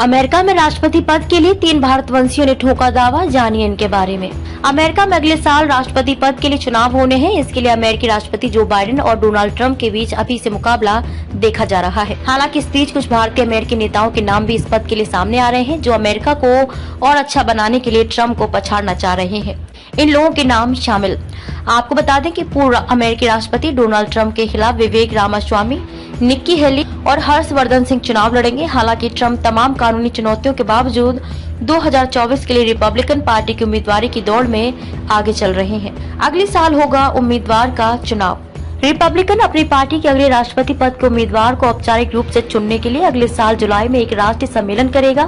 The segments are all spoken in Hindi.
अमेरिका में राष्ट्रपति पद के लिए 3 भारतवंशियों ने ठोका दावा, जानिए इनके बारे में। अमेरिका में अगले साल राष्ट्रपति पद के लिए चुनाव होने हैं। इसके लिए अमेरिकी राष्ट्रपति जो बाइडेन और डोनाल्ड ट्रंप के बीच अभी से मुकाबला देखा जा रहा है। हालांकि इस बीच कुछ भारतीय अमेरिकी नेताओं के नाम भी इस पद के लिए सामने आ रहे हैं, जो अमेरिका को और अच्छा बनाने के लिए ट्रंप को पछाड़ना चाह रहे हैं। इन लोगों के नाम शामिल। आपको बता दें कि पूर्व अमेरिकी राष्ट्रपति डोनाल्ड ट्रंप के खिलाफ विवेक रामास्वामी, निक्की हेली और हर्षवर्धन सिंह चुनाव लड़ेंगे। हालांकि ट्रंप तमाम कानूनी चुनौतियों के बावजूद 2024 के लिए रिपब्लिकन पार्टी की उम्मीदवारी की दौड़ में आगे चल रहे हैं। अगले साल होगा उम्मीदवार का चुनाव। रिपब्लिकन अपनी पार्टी के अगले राष्ट्रपति पद के उम्मीदवार को औपचारिक रूप से चुनने के लिए अगले साल जुलाई में एक राष्ट्रीय सम्मेलन करेगा।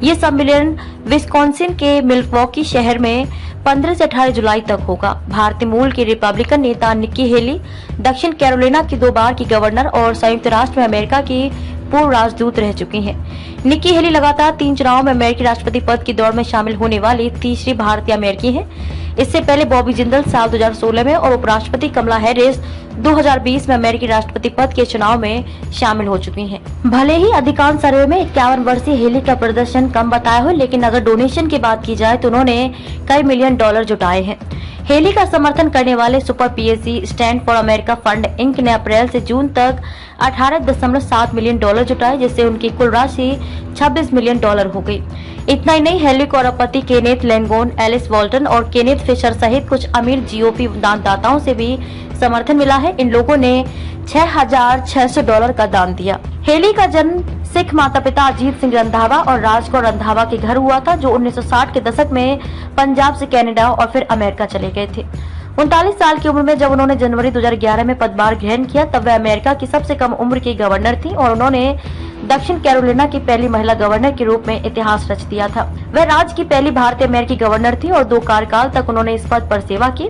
ये सम्मेलन विस्कॉन्सिन के मिल्वॉकी शहर में 15 से 18 जुलाई तक होगा। भारतीय मूल के रिपब्लिकन नेता निक्की हेली दक्षिण कैरोलिना की 2 बार की गवर्नर और संयुक्त राष्ट्र में अमेरिका की पूर्व राजदूत रह चुकी हैं। निक्की हेली लगातार 3 चुनावों में अमेरिकी राष्ट्रपति पद की दौड़ में शामिल होने वाली तीसरी भारतीय अमेरिकी हैं। इससे पहले बॉबी जिंदल साल 2016 में और उपराष्ट्रपति कमला हैरिस 2020 में अमेरिकी राष्ट्रपति पद के चुनाव में शामिल हो चुकी हैं। भले ही अधिकांश सर्वे में 51 वर्षीय हेली का प्रदर्शन कम बताया हो, लेकिन अगर डोनेशन की बात की जाए तो उन्होंने कई मिलियन डॉलर जुटाए हैं। हेली का समर्थन करने वाले super PAC stand for America fund Inc ने अप्रैल से जून तक 18.7 मिलियन डॉलर जुटाए, जिससे उनकी कुल राशि 26 मिलियन डॉलर हो गई। इतना ही नहीं, हेली को पति केनेथ लैंगोन, एलिस वॉल्टन और केनेथ फिशर सहित कुछ अमीर जीओपी दानदाताओं से भी समर्थन मिला है। इन लोगों ने $6,600 का दान दिया। हेली का जन्म सिख माता पिता अजीत सिंह रंधावा और राजकौर रंधावा के घर हुआ था, जो 1960 के दशक में पंजाब से कनाडा और फिर अमेरिका चले गए थे। 39 साल की उम्र में जब उन्होंने जनवरी 2011 में पदभार ग्रहण किया, तब वह अमेरिका की सबसे कम उम्र की गवर्नर थी और उन्होंने दक्षिण कैरोलिना की पहली महिला गवर्नर के रूप में इतिहास रच दिया था। वह राज्य की पहली भारतीय अमेरिकी गवर्नर थी और 2 कार्यकाल तक उन्होंने इस पद पर सेवा की।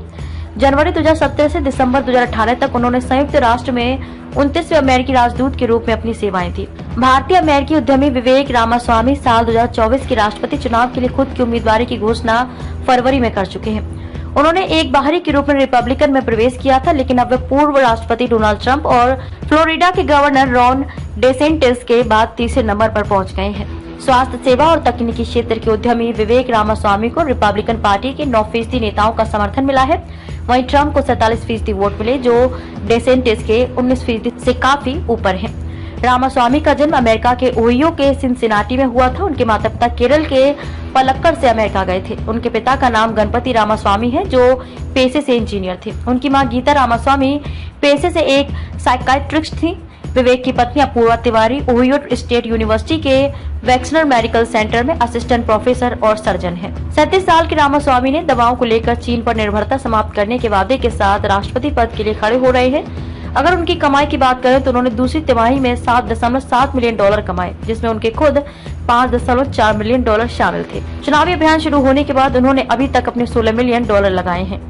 जनवरी 2017 से दिसंबर 2018 तक उन्होंने संयुक्त राष्ट्र में 29वें अमेरिकी राजदूत के रूप में अपनी सेवाएं दी। भारतीय अमेरिकी उद्यमी विवेक रामास्वामी साल 2024 के राष्ट्रपति चुनाव के लिए खुद की उम्मीदवारी की घोषणा फरवरी में कर चुके हैं। उन्होंने एक बाहरी के रूप में रिपब्लिकन में प्रवेश किया था, लेकिन अब वे पूर्व राष्ट्रपति डोनाल्ड ट्रंप और फ्लोरिडा के गवर्नर रॉन डेसेंटिस के बाद तीसरे नंबर पर पहुंच गए हैं। स्वास्थ्य सेवा और तकनीकी क्षेत्र के उद्यमी विवेक रामास्वामी को रिपब्लिकन पार्टी के 9% नेताओं का समर्थन मिला है। वहीं ट्रंप को 47% वोट मिले, जो डेसेंटिस के 19% से काफी ऊपर हैं। रामास्वामी का जन्म अमेरिका के ओहियो के सिनसिनाटी में हुआ था। उनके माता पिता केरल के पलक्कड़ से अमेरिका गए थे। उनके पिता का नाम गणपति रामास्वामी है, जो पेशे से इंजीनियर थे। उनकी मां गीता रामास्वामी पेशे से एक साइकियाट्रिस्ट थी। विवेक की पत्नी Apoorva Tiwari Ohio State University के वैक्सनर मेडिकल सेंटर में असिस्टेंट प्रोफेसर और सर्जन हैं। 37 साल के रामास्वामी ने दवाओं को लेकर चीन पर निर्भरता समाप्त करने के वादे के साथ राष्ट्रपति पद के लिए खड़े हो रहे हैं। अगर उनकी कमाई की बात करें तो उन्होंने दूसरी तिमाही में $7.7 मिलियन कमाए, जिसमें उनके खुद $5.4 मिलियन शामिल थे। चुनावी अभियान शुरू होने के बाद उन्होंने अभी तक अपने $16 मिलियन लगाए हैं।